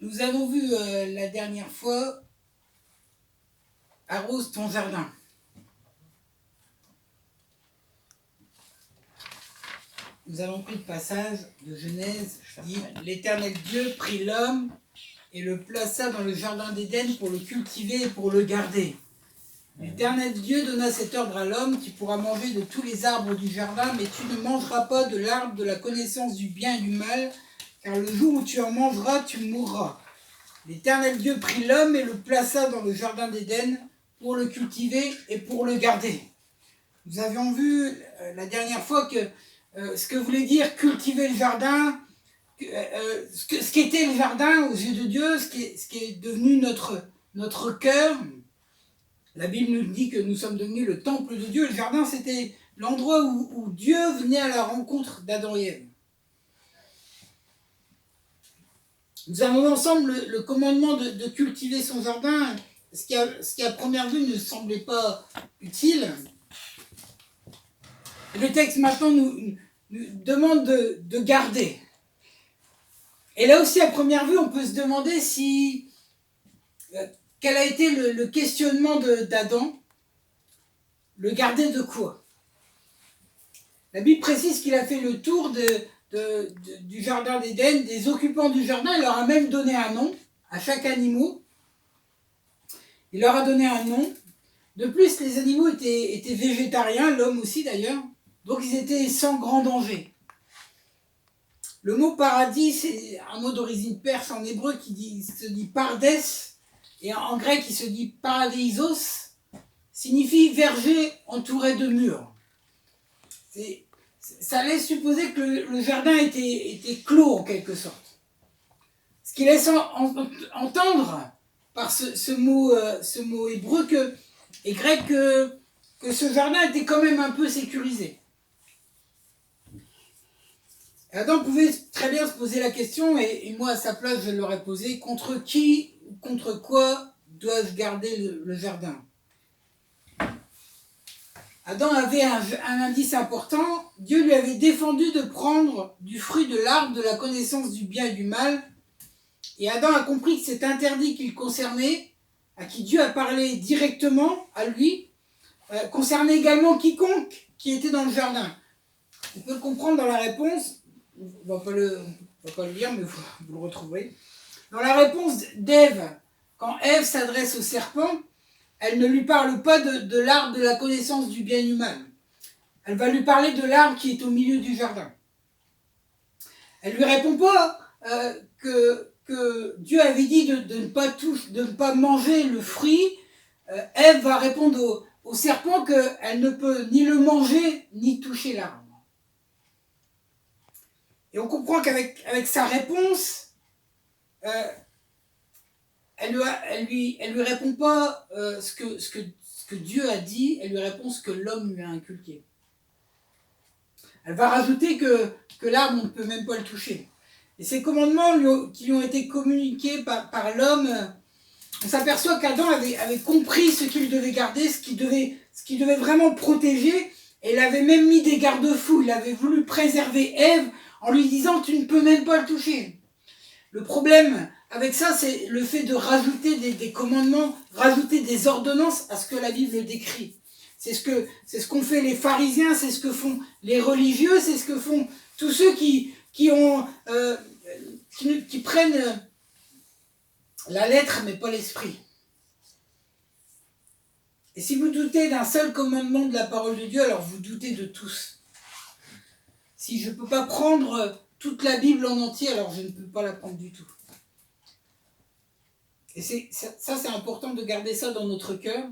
Nous avons vu la dernière fois arrose ton jardin. Nous avons pris le passage de Genèse qui dit l'Éternel Dieu prit l'homme et le plaça dans le jardin d'Éden pour le cultiver et pour le garder. L'Éternel Dieu donna cet ordre à l'homme: tu pourras manger de tous les arbres du jardin, mais tu ne mangeras pas de l'arbre de la connaissance du bien et du mal, car le jour où tu en mangeras, tu mourras. L'Éternel Dieu prit l'homme et le plaça dans le jardin d'Éden pour le cultiver et pour le garder. Nous avions vu la dernière fois que ce que voulait dire cultiver le jardin, ce qu'était le jardin aux yeux de Dieu, ce qui est devenu notre cœur. La Bible nous dit que nous sommes devenus le temple de Dieu. Le jardin, c'était l'endroit où Dieu venait à la rencontre d'Adam et Ève. Nous avons ensemble le commandement de cultiver son jardin, ce qui à première vue ne semblait pas utile. Le texte maintenant nous demande de garder. Et là aussi, à première vue, on peut se demander quel a été le questionnement d'Adam. Le garder de quoi? La Bible précise qu'il a fait le tour du jardin d'Éden, des occupants du jardin. Il leur a même donné un nom à chaque animal. Il leur a donné un nom. De plus, les animaux étaient végétariens, l'homme aussi d'ailleurs. Donc ils étaient sans grand danger. Le mot paradis, c'est un mot d'origine perse en hébreu qui se dit pardes, et en grec qui se dit paradeisos, signifie verger entouré de murs. Ça laisse supposer que le jardin était clos en quelque sorte. Ce qui laisse entendre par ce mot hébreu et grec que ce jardin était quand même un peu sécurisé. Adam pouvait très bien se poser la question, et moi à sa place je l'aurais posé: contre qui ou contre quoi dois-je garder le jardin? Adam avait un indice important. Dieu lui avait défendu de prendre du fruit de l'arbre de la connaissance du bien et du mal. Et Adam a compris que cet interdit qu'il concernait, à qui Dieu a parlé directement à lui, concernait également quiconque qui était dans le jardin. On peut le comprendre dans la réponse. On va pas le lire, mais vous le retrouverez. Dans la réponse d'Ève, quand Ève s'adresse au serpent, elle ne lui parle pas de l'arbre de la connaissance du bien et du mal. Elle va lui parler de l'arbre qui est au milieu du jardin. Elle lui répond pas que Dieu avait dit de ne pas manger le fruit. Ève va répondre au serpent qu'elle ne peut ni le manger ni toucher l'arbre. Et on comprend qu'avec sa réponse, elle lui répond pas ce que Dieu a dit, elle lui répond ce que l'homme lui a inculqué. Elle va rajouter que l'arbre, on ne peut même pas le toucher. Et ces commandements qui lui ont été communiqués par l'homme, on s'aperçoit qu'Adam avait compris ce qu'il devait garder, ce qu'il devait vraiment protéger, et il avait même mis des garde-fous. Il avait voulu préserver Ève en lui disant: tu ne peux même pas le toucher. Le problème avec ça, c'est le fait de rajouter des commandements, rajouter des ordonnances à ce que la Bible décrit. C'est ce qu'ont fait les pharisiens, c'est ce que font les religieux, c'est ce que font tous ceux qui prennent la lettre mais pas l'esprit. Et si vous doutez d'un seul commandement de la parole de Dieu, alors vous doutez de tous. Si je ne peux pas prendre toute la Bible en entier, alors je ne peux pas la prendre du tout. Et ça, c'est important de garder ça dans notre cœur.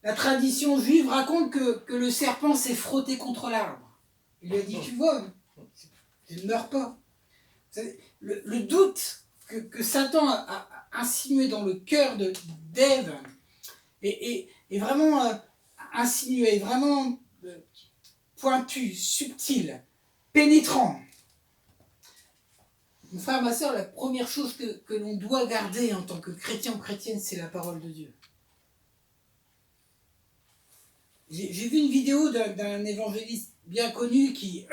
La tradition juive raconte que le serpent s'est frotté contre l'arbre. Il lui a dit: tu vois, je ne meurs pas. Le doute que Satan a insinué dans le cœur d'Ève est vraiment insinué, vraiment pointu, subtil, pénétrant. Mon frère, ma soeur, la première chose que l'on doit garder en tant que chrétien ou chrétienne, c'est la parole de Dieu. J'ai vu une vidéo d'un évangéliste bien connu qui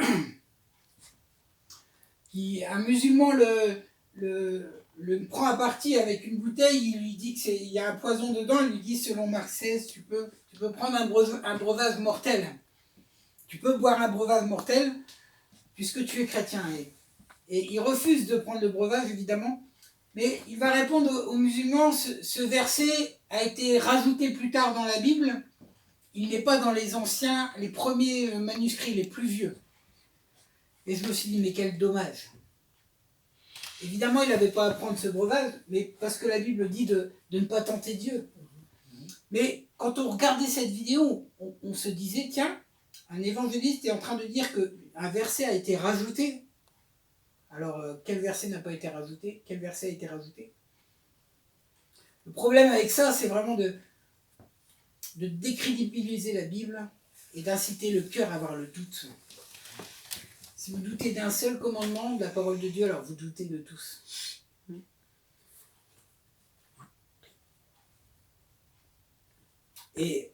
un musulman le prend à partie avec une bouteille, il lui dit qu'il y a un poison dedans, il lui dit selon Marc XVI, tu peux prendre un breuvage mortel. Tu peux boire un breuvage mortel puisque tu es chrétien. Et il refuse de prendre le breuvage, évidemment, mais il va répondre aux musulmans, ce verset a été rajouté plus tard dans la Bible, il n'est pas dans les anciens, les premiers manuscrits, les plus vieux. Et je me suis dit, mais quel dommage. Évidemment, il n'avait pas à prendre ce breuvage, mais parce que la Bible dit de ne pas tenter Dieu. Mais quand on regardait cette vidéo, on se disait, tiens, un évangéliste est en train de dire qu'un verset a été rajouté. Alors, quel verset n'a pas été rajouté? Quel verset a été rajouté? Le problème avec ça, c'est vraiment de décrédibiliser la Bible et d'inciter le cœur à avoir le doute. Si vous doutez d'un seul commandement de la parole de Dieu, alors vous doutez de tous. Et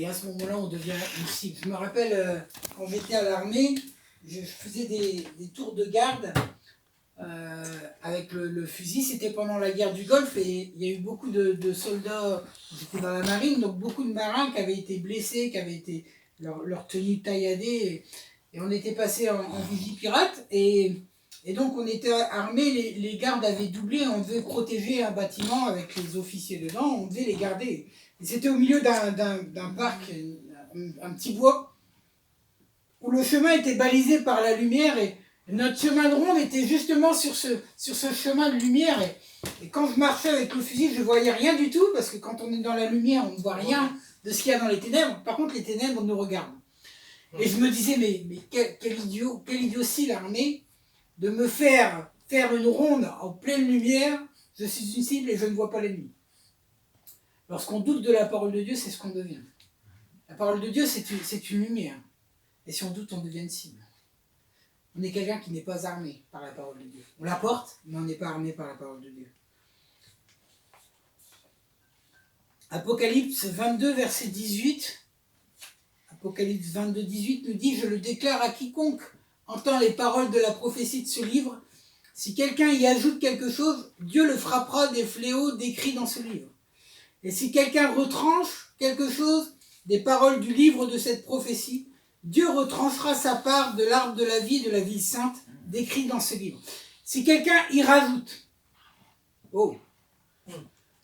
à ce moment-là, on devient une cible. Je me rappelle, quand j'étais à l'armée, je faisais des tours de garde avec le fusil. C'était pendant la guerre du Golfe et il y a eu beaucoup de soldats, j'étais dans la marine, donc beaucoup de marins qui avaient été blessés, qui avaient été leur tenue tailladée. Et on était passé en vigie pirate et donc on était armés, les gardes avaient doublé, on devait protéger un bâtiment avec les officiers dedans, on devait les garder. Et c'était au milieu d'un parc, un petit bois, où le chemin était balisé par la lumière et notre chemin de ronde était justement sur ce chemin de lumière. Et quand je marchais avec le fusil, je ne voyais rien du tout, parce que quand on est dans la lumière, on ne voit rien de ce qu'il y a dans les ténèbres. Par contre, les ténèbres nous regardent. Et je me disais, mais quel idiotie l'armée de me faire une ronde en pleine lumière, je suis une cible et je ne vois pas l'ennemi. Lorsqu'on doute de la parole de Dieu, c'est ce qu'on devient. La parole de Dieu, c'est une lumière. Et si on doute, on devient une cible. On est quelqu'un qui n'est pas armé par la parole de Dieu. On la porte, mais on n'est pas armé par la parole de Dieu. Apocalypse 22, verset 18. Apocalypse 22, 18 nous dit « Je le déclare à quiconque entend les paroles de la prophétie de ce livre. Si quelqu'un y ajoute quelque chose, Dieu le frappera des fléaux décrits dans ce livre. Et si quelqu'un retranche quelque chose des paroles du livre de cette prophétie, Dieu retranchera sa part de l'arbre de la vie et de la vie sainte décrit dans ce livre. » Si quelqu'un y rajoute,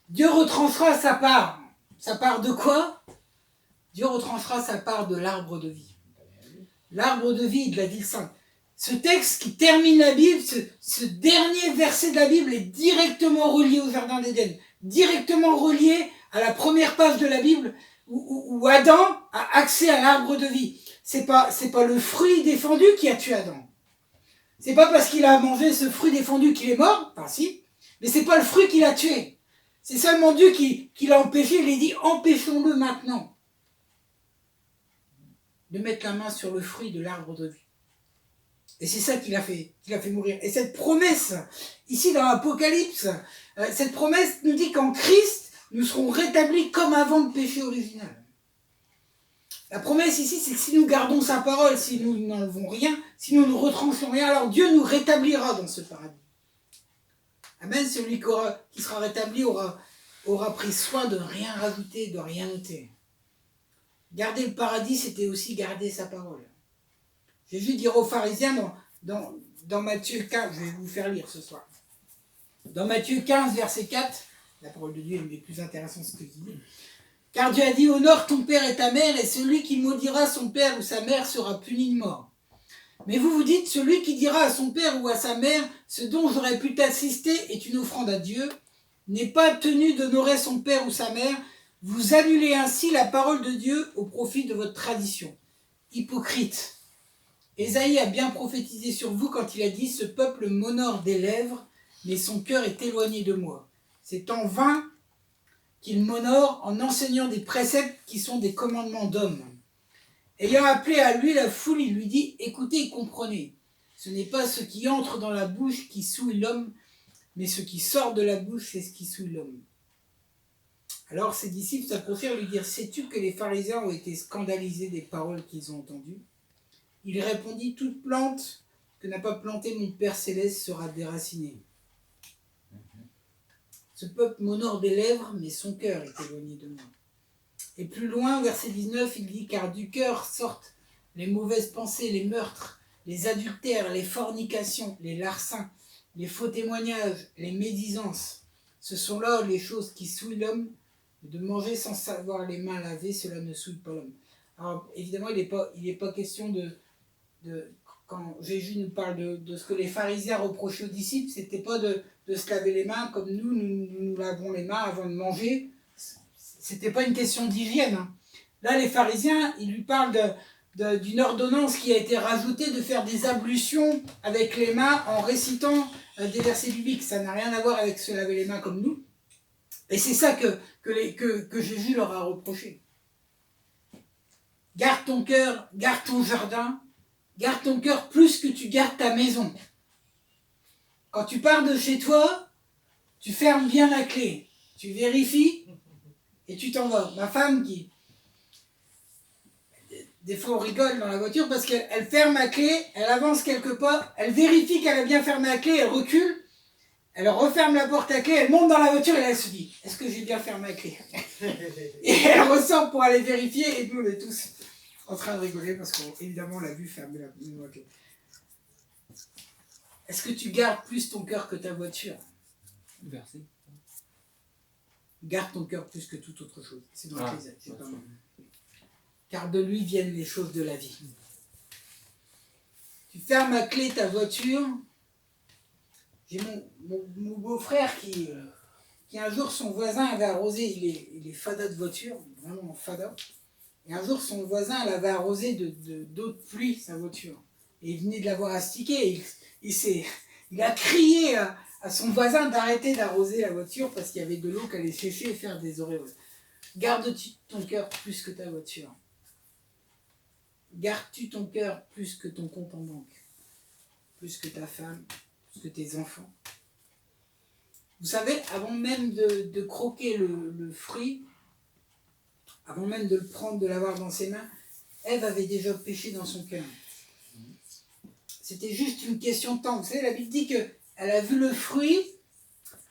Dieu retranchera sa part. Sa part de quoi? Dieu retranchera sa part de l'arbre de vie. L'arbre de vie et de la vie sainte. Ce texte qui termine la Bible, ce dernier verset de la Bible est directement relié au Jardin d'Éden. Directement relié à la première page de la Bible où Adam a accès à l'arbre de vie. C'est pas le fruit défendu qui a tué Adam. C'est pas parce qu'il a mangé ce fruit défendu qu'il est mort, enfin si, mais c'est pas le fruit qui l'a tué. C'est seulement Dieu qui l'a empêché, il a dit empêchons-le maintenant de mettre la main sur le fruit de l'arbre de vie. Et c'est ça qui l'a fait mourir. Et cette promesse, ici dans l'Apocalypse, cette promesse nous dit qu'en Christ, nous serons rétablis comme avant le péché original. La promesse ici, c'est que si nous gardons sa parole, si nous n'enlevons rien, si nous ne retranchons rien, alors Dieu nous rétablira dans ce paradis. Amen. Celui qui sera rétabli aura pris soin de rien rajouter, de rien ôter. Garder le paradis, c'était aussi garder sa parole. Jésus dira aux pharisiens dans Matthieu 15, je vais vous faire lire ce soir. Dans Matthieu 15, verset 4, la parole de Dieu est une des plus intéressantes ce que je dis. Car Dieu a dit, honore ton père et ta mère, et celui qui maudira son père ou sa mère sera puni de mort. Mais vous dites, celui qui dira à son père ou à sa mère, ce dont j'aurais pu t'assister est une offrande à Dieu, n'est pas tenu d'honorer son père ou sa mère, vous annulez ainsi la parole de Dieu au profit de votre tradition. Hypocrite. Ésaïe a bien prophétisé sur vous quand il a dit, ce peuple m'honore des lèvres, mais son cœur est éloigné de moi. C'est en vain qu'il m'honore en enseignant des préceptes qui sont des commandements d'hommes. Ayant appelé à lui la foule, il lui dit, écoutez et comprenez. Ce n'est pas ce qui entre dans la bouche qui souille l'homme, mais ce qui sort de la bouche, c'est ce qui souille l'homme. Alors ses disciples s'approchèrent lui dire, sais-tu que les pharisiens ont été scandalisés des paroles qu'ils ont entendues? Il répondit, toute plante que n'a pas plantée mon Père Céleste sera déracinée. Ce peuple m'honore des lèvres, mais son cœur est éloigné de moi. Et plus loin, verset 19, il dit, car du cœur sortent les mauvaises pensées, les meurtres, les adultères, les fornications, les larcins, les faux témoignages, les médisances. Ce sont là les choses qui souillent l'homme. De manger sans savoir les mains lavées, cela ne souille pas l'homme. Alors, évidemment, il n'est pas question quand Jésus nous parle de ce que les pharisiens reprochaient aux disciples, c'était pas de se laver les mains comme nous lavons les mains avant de manger. C'était pas une question d'hygiène. Hein. Là, les pharisiens, ils lui parlent d'une ordonnance qui a été rajoutée de faire des ablutions avec les mains en récitant des versets bibliques. Ça n'a rien à voir avec se laver les mains comme nous. Et c'est ça que Jésus leur a reproché. Garde ton cœur, garde ton jardin, garde ton cœur plus que tu gardes ta maison. Quand tu pars de chez toi, tu fermes bien la clé, tu vérifies et tu t'en vas. Ma femme des fois on rigole dans la voiture parce qu'elle ferme la clé, elle avance quelques pas, elle vérifie qu'elle a bien fermé la clé, elle recule, elle referme la porte à clé, elle monte dans la voiture et là elle se dit « Est-ce que j'ai bien fermé la clé ?» Et elle ressort pour aller vérifier et nous on est tous en train de rigoler parce qu'évidemment on l'a vu fermer la clé. Est-ce que tu gardes plus ton cœur que ta voiture? Verset. Garde ton cœur plus que toute autre chose. C'est dans l'Église, c'est pas mal. Car de lui viennent les choses de la vie. Tu fermes à clé ta voiture. J'ai mon beau-frère qui un jour, son voisin avait arrosé, il est fada de voiture, vraiment fada. Et un jour, son voisin l'avait arrosé d'eau de pluie, sa voiture. Et il venait de l'avoir astiqué. Il a crié à son voisin d'arrêter d'arroser la voiture parce qu'il y avait de l'eau qui allait sécher et faire des auréoles. Garde-tu ton cœur plus que ta voiture? Gardes-tu ton cœur plus que ton compte en banque? Plus que ta femme? Plus que tes enfants? Vous savez, avant même de croquer le fruit, avant même de le prendre, de l'avoir dans ses mains, Ève avait déjà péché dans son cœur. C'était juste une question de temps. Vous savez, la Bible dit qu'elle a vu le fruit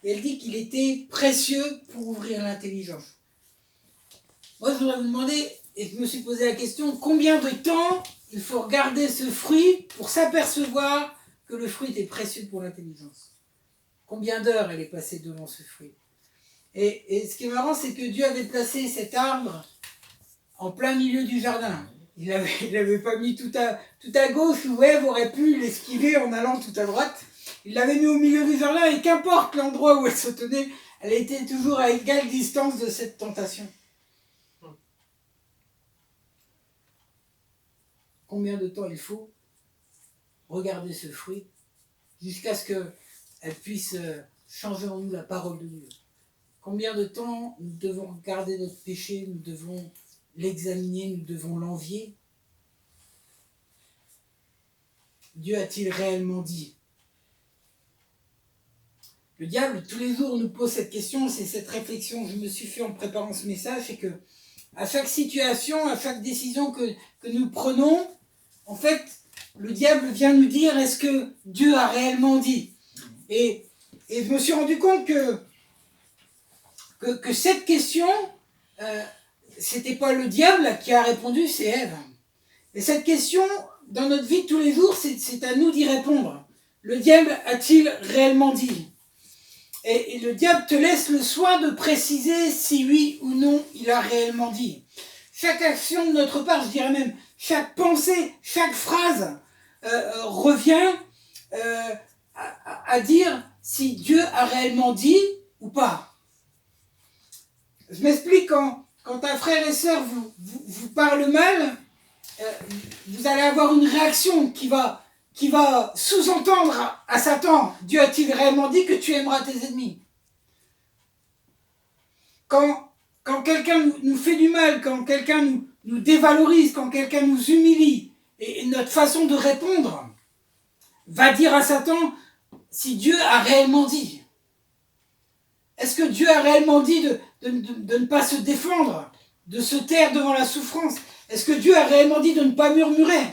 et elle dit qu'il était précieux pour ouvrir l'intelligence. Moi, je voudrais vous demander, et je me suis posé la question, combien de temps il faut regarder ce fruit pour s'apercevoir que le fruit était précieux pour l'intelligence? Combien d'heures elle est passée devant ce fruit? Et ce qui est marrant, c'est que Dieu avait placé cet arbre en plein milieu du jardin. Il l'avait pas mis tout à gauche où Ève aurait pu l'esquiver en allant tout à droite. Il l'avait mis au milieu du jardin et qu'importe l'endroit où elle se tenait, elle était toujours à égale distance de cette tentation. Combien de temps il faut regarder ce fruit jusqu'à ce qu'elle puisse changer en nous la parole de Dieu? Combien de temps nous devons regarder notre péché, nous devons l'examiner, nous devons l'envier? Dieu a-t-il réellement dit? Le diable, tous les jours, nous pose cette question, c'est cette réflexion que je me suis fait en préparant ce message, c'est que à chaque situation, à chaque décision que nous prenons, en fait, le diable vient nous dire, est-ce que Dieu a réellement dit? Et je me suis rendu compte que cette question, c'était pas le diable qui a répondu, c'est Ève. Et cette question, dans notre vie de tous les jours, c'est à nous d'y répondre. Le diable a-t-il réellement dit? Et le diable te laisse le soin de préciser si oui ou non il a réellement dit. Chaque action de notre part, je dirais même, chaque pensée, chaque phrase revient à dire si Dieu a réellement dit ou pas. Je m'explique, quand un frère et sœur vous parle mal, vous allez avoir une réaction qui va sous-entendre à Satan, Dieu a-t-il réellement dit que tu aimeras tes ennemis? Quand quelqu'un nous fait du mal, quand quelqu'un nous dévalorise, quand quelqu'un nous humilie, et notre façon de répondre va dire à Satan si Dieu a réellement dit. Est-ce que Dieu a réellement dit de ne pas se défendre, de se taire devant la souffrance? Est-ce que Dieu a réellement dit de ne pas murmurer?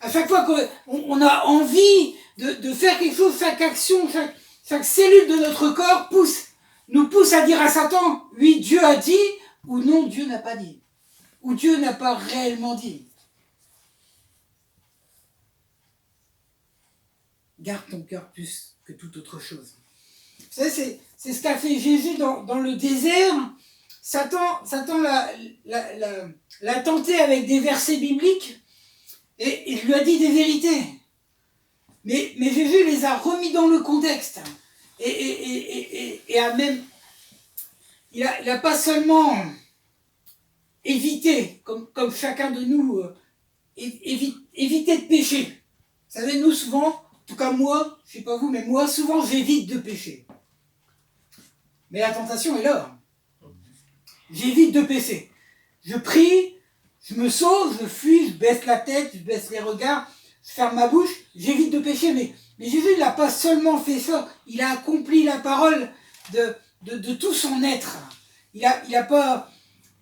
À chaque fois qu'on a envie de faire quelque chose, chaque action, chaque cellule de notre corps pousse nous pousse à dire à Satan, oui, Dieu a dit, ou non, Dieu n'a pas dit. Ou Dieu n'a pas réellement dit. Garde ton cœur plus que toute autre chose. Vous savez, c'est ce qu'a fait Jésus dans le désert. Satan l'a tenté avec des versets bibliques et il lui a dit des vérités. Mais Jésus les a remis dans le contexte. Et a même... Il a pas seulement évité, comme chacun de nous, éviter de pécher. Vous savez, nous souvent, en tout cas moi, je ne sais pas vous, mais moi souvent j'évite de pécher. Mais la tentation est là. J'évite de pécher. Je prie, je me sauve, je fuis, je baisse la tête, je baisse les regards, je ferme ma bouche, j'évite de pécher. Mais Jésus n'a pas seulement fait ça, il a accompli la parole de tout son être. Il a pas...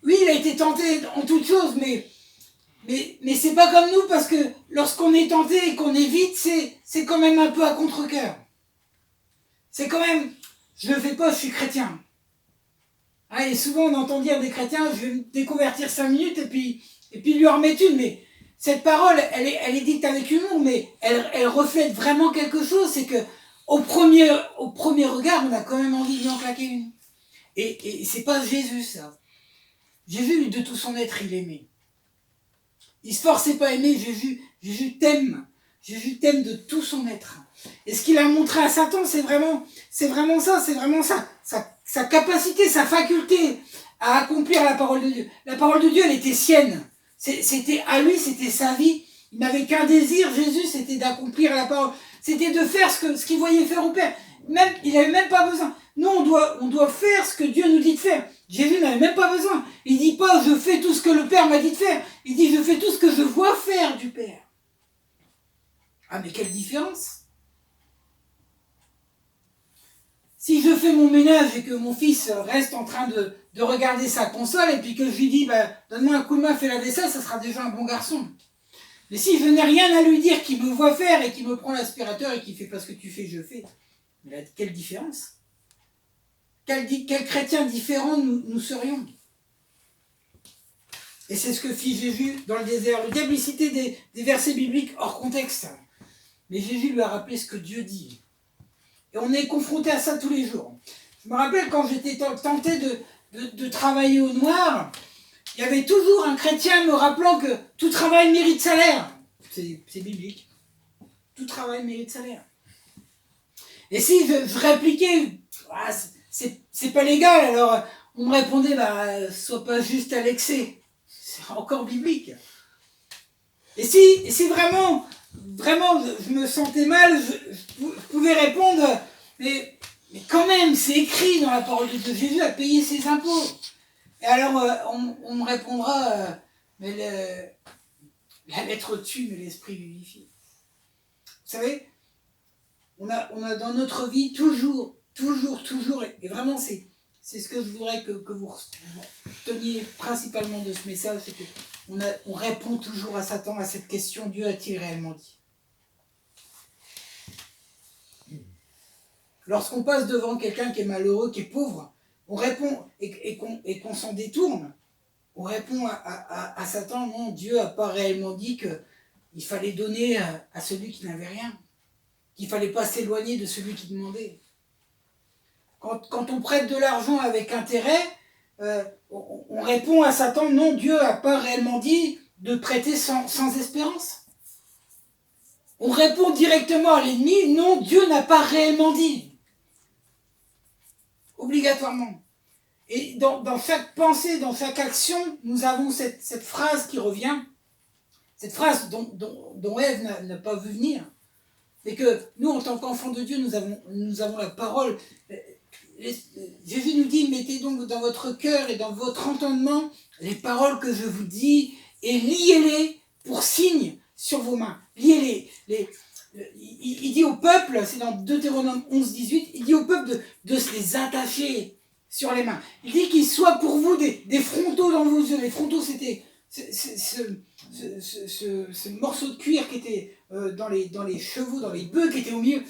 Oui, il a été tenté en toutes choses, mais c'est pas comme nous, parce que lorsqu'on est tenté et qu'on évite, c'est quand même un peu à contre-cœur. C'est quand même... Je le fais pas, je suis chrétien. Ah, et souvent on entend dire des chrétiens, je vais me déconvertir 5 minutes et puis lui en remettre une. Mais cette parole, elle est dite avec humour, mais elle reflète vraiment quelque chose. C'est que au premier regard, on a quand même envie d'y en claquer une. Et c'est pas Jésus, ça. Jésus, de tout son être, il aimait. Il se forçait pas à aimer. Jésus t'aime. Jésus t'aime de tout son être. Et ce qu'il a montré à Satan, c'est vraiment ça, sa capacité, sa faculté à accomplir la parole de Dieu. La parole de Dieu, elle était sienne. C'était à lui, c'était sa vie. Il n'avait qu'un désir, Jésus, c'était d'accomplir la parole. C'était de faire ce qu'il voyait faire au Père. Même, il n'avait même pas besoin. Nous, on doit faire ce que Dieu nous dit de faire. Jésus n'avait même pas besoin. Il dit pas, je fais tout ce que le Père m'a dit de faire. Il dit, je fais tout ce que je vois faire du Père. Ah, mais quelle différence! Si je fais mon ménage et que mon fils reste en train de regarder sa console et puis que je lui dis, donne-moi un coup de main, fais la vaisselle, ça sera déjà un bon garçon. Mais si je n'ai rien à lui dire, qu'il me voit faire et qu'il me prend l'aspirateur et qu'il fait pas ce que tu fais, je fais. Mais là, quelle différence! Quel chrétien différent nous serions! Et c'est ce que fit Jésus dans le désert. Le diable citait des versets bibliques hors contexte. Mais Jésus lui a rappelé ce que Dieu dit. Et on est confronté à ça tous les jours. Je me rappelle quand j'étais tenté de travailler au noir, il y avait toujours un chrétien me rappelant que tout travail mérite salaire. C'est biblique. Tout travail mérite salaire. Et si je répliquais, c'est pas légal, alors on me répondait, sois pas juste à l'excès. C'est encore biblique. Et si vraiment je me sentais mal, je pouvais répondre, mais quand même, c'est écrit dans la parole de Dieu, Jésus a payé ses impôts. Et alors, on me répondra, mais la lettre tue, mais l'esprit vivifie. Vous savez, on a dans notre vie toujours, et vraiment c'est ce que je voudrais que vous teniez principalement de ce message, c'est qu'on répond toujours à Satan à cette question, Dieu a-t-il réellement dit? Lorsqu'on passe devant quelqu'un qui est malheureux, qui est pauvre, on répond et qu'on s'en détourne, on répond à Satan, non, Dieu n'a pas réellement dit qu'il fallait donner à celui qui n'avait rien, qu'il ne fallait pas s'éloigner de celui qui demandait. Quand on prête de l'argent avec intérêt, on répond à Satan, non, Dieu n'a pas réellement dit de prêter sans espérance. On répond directement à l'ennemi, non, Dieu n'a pas réellement dit. Obligatoirement. Et dans chaque pensée, dans chaque action, nous avons cette phrase qui revient, cette phrase dont Ève n'a pas vu venir. C'est que nous, en tant qu'enfants de Dieu, nous avons la parole. Jésus nous dit, mettez donc dans votre cœur et dans votre entendement les paroles que je vous dis et liez-les pour signe sur vos mains. Liez-les. Il dit au peuple, c'est dans Deutéronome 11, 18, il dit au peuple de se les attacher sur les mains. Il dit qu'ils soient pour vous des frontaux dans vos yeux. Les frontaux, c'était ce morceau de cuir qui était dans les chevaux, dans les bœufs qui étaient au milieu,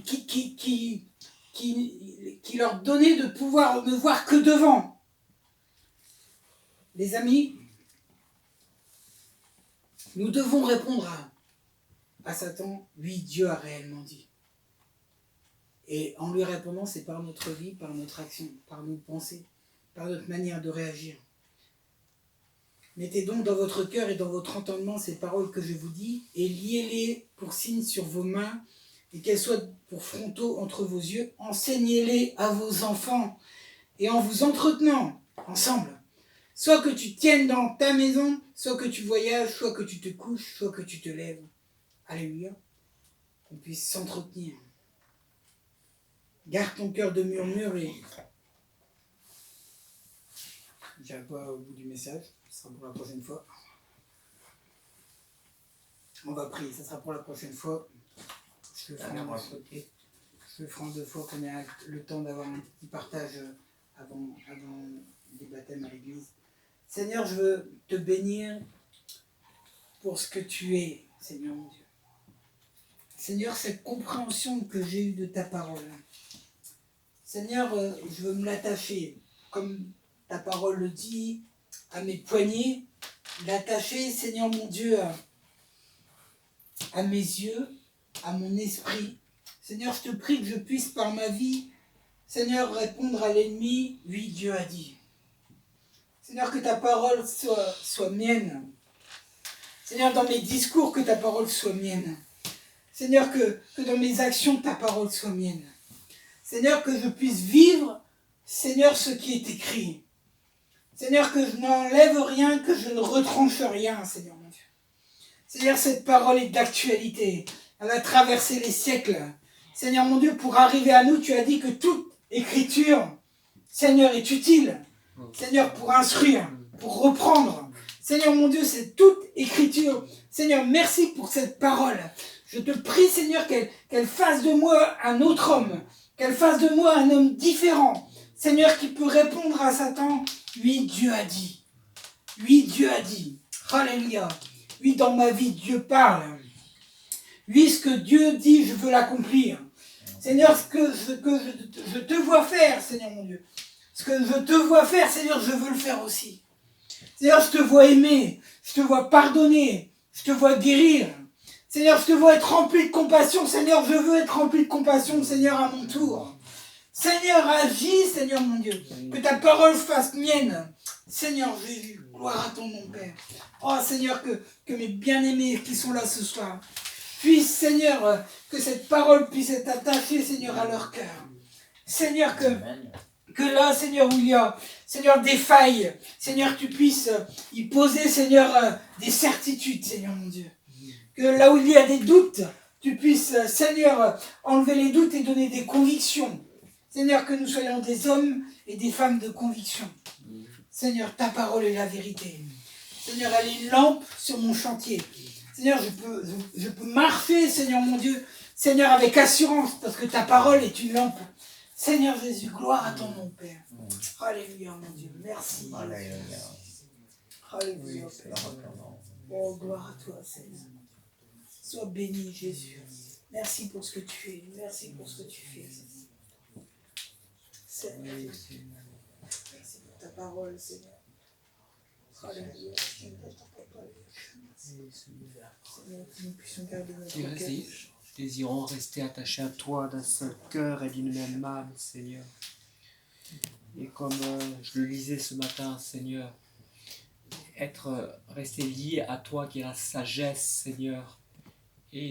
qui qui leur donnait de pouvoir ne voir que devant. Les amis, nous devons répondre à Satan, oui, Dieu a réellement dit. Et en lui répondant, c'est par notre vie, par notre action, par nos pensées, par notre manière de réagir. Mettez donc dans votre cœur et dans votre entendement ces paroles que je vous dis, et liez-les pour signes sur vos mains, et qu'elles soient pour frontaux entre vos yeux. Enseignez-les à vos enfants, et en vous entretenant ensemble. Soit que tu tiennes dans ta maison, soit que tu voyages, soit que tu te couches, soit que tu te lèves. Alléluia. Qu'on puisse s'entretenir. Garde ton cœur de murmure et... J'arrive pas au bout du message, ce sera pour la prochaine fois. On va prier, ça sera pour la prochaine fois. Je le ferai en 2 fois qu'on ait le temps d'avoir un petit partage avant des baptêmes à l'église. Seigneur, je veux te bénir pour ce que tu es, Seigneur mon Dieu. Seigneur, cette compréhension que j'ai eue de ta parole. Seigneur, je veux me l'attacher, comme ta parole le dit, à mes poignets, l'attacher, Seigneur mon Dieu, à mes yeux, à mon esprit. Seigneur, je te prie que je puisse par ma vie, Seigneur, répondre à l'ennemi, oui, Dieu a dit. Seigneur, que ta parole soit mienne. Seigneur, dans mes discours, que ta parole soit mienne. Seigneur, que dans mes actions, ta parole soit mienne. Seigneur, que je puisse vivre, Seigneur, ce qui est écrit. Seigneur, que je n'enlève rien, que je ne retranche rien, Seigneur mon Dieu. Seigneur, cette parole est d'actualité. Elle a traversé les siècles. Seigneur mon Dieu, pour arriver à nous, tu as dit que toute écriture, Seigneur, est utile. Seigneur, pour instruire, pour reprendre. Seigneur mon Dieu, c'est toute écriture. Seigneur, merci pour cette parole. Je te prie, Seigneur, qu'elle fasse de moi un autre homme. Qu'elle fasse de moi un homme différent. Seigneur, qui peut répondre à Satan. Oui, Dieu a dit. Oui, Dieu a dit. Alléluia. Oui, dans ma vie, Dieu parle. Oui, ce que Dieu dit, je veux l'accomplir. Seigneur, ce que je te vois faire, Seigneur mon Dieu. Ce que je te vois faire, Seigneur, je veux le faire aussi. Seigneur, je te vois aimer. Je te vois pardonner. Je te vois guérir. Seigneur, je te vois être rempli de compassion. Seigneur, je veux être rempli de compassion, Seigneur, à mon tour. Seigneur, agis, Seigneur mon Dieu. Que ta parole fasse mienne. Seigneur Jésus, gloire à ton nom, Père. Oh, Seigneur, que mes bien-aimés qui sont là ce soir puissent, Seigneur, que cette parole puisse être attachée, Seigneur, à leur cœur. Seigneur, que là, Seigneur, où il y a, Seigneur, des failles, Seigneur, tu puisses y poser, Seigneur, des certitudes, Seigneur mon Dieu. Que là où il y a des doutes, tu puisses, Seigneur, enlever les doutes et donner des convictions. Seigneur, que nous soyons des hommes et des femmes de conviction. Seigneur, ta parole est la vérité. Seigneur, elle est une lampe sur mon chantier. Seigneur, je peux marcher, Seigneur mon Dieu, Seigneur, avec assurance, parce que ta parole est une lampe. Seigneur Jésus, gloire à ton nom, Père. Alléluia, mon Dieu. Merci. Alléluia. Alléluia, Père. Oh, gloire à toi, Seigneur. Sois béni, Jésus. Merci pour ce que tu es. Merci pour ce que tu fais, Seigneur. Merci pour ta parole, Seigneur. Alléluia. Seigneur, que nous puissions garder notre cœur. Désirons rester attachés à toi d'un seul cœur et d'une même âme, Seigneur. Et comme je le lisais ce matin, Seigneur, rester lié à toi qui est la sagesse, Seigneur, et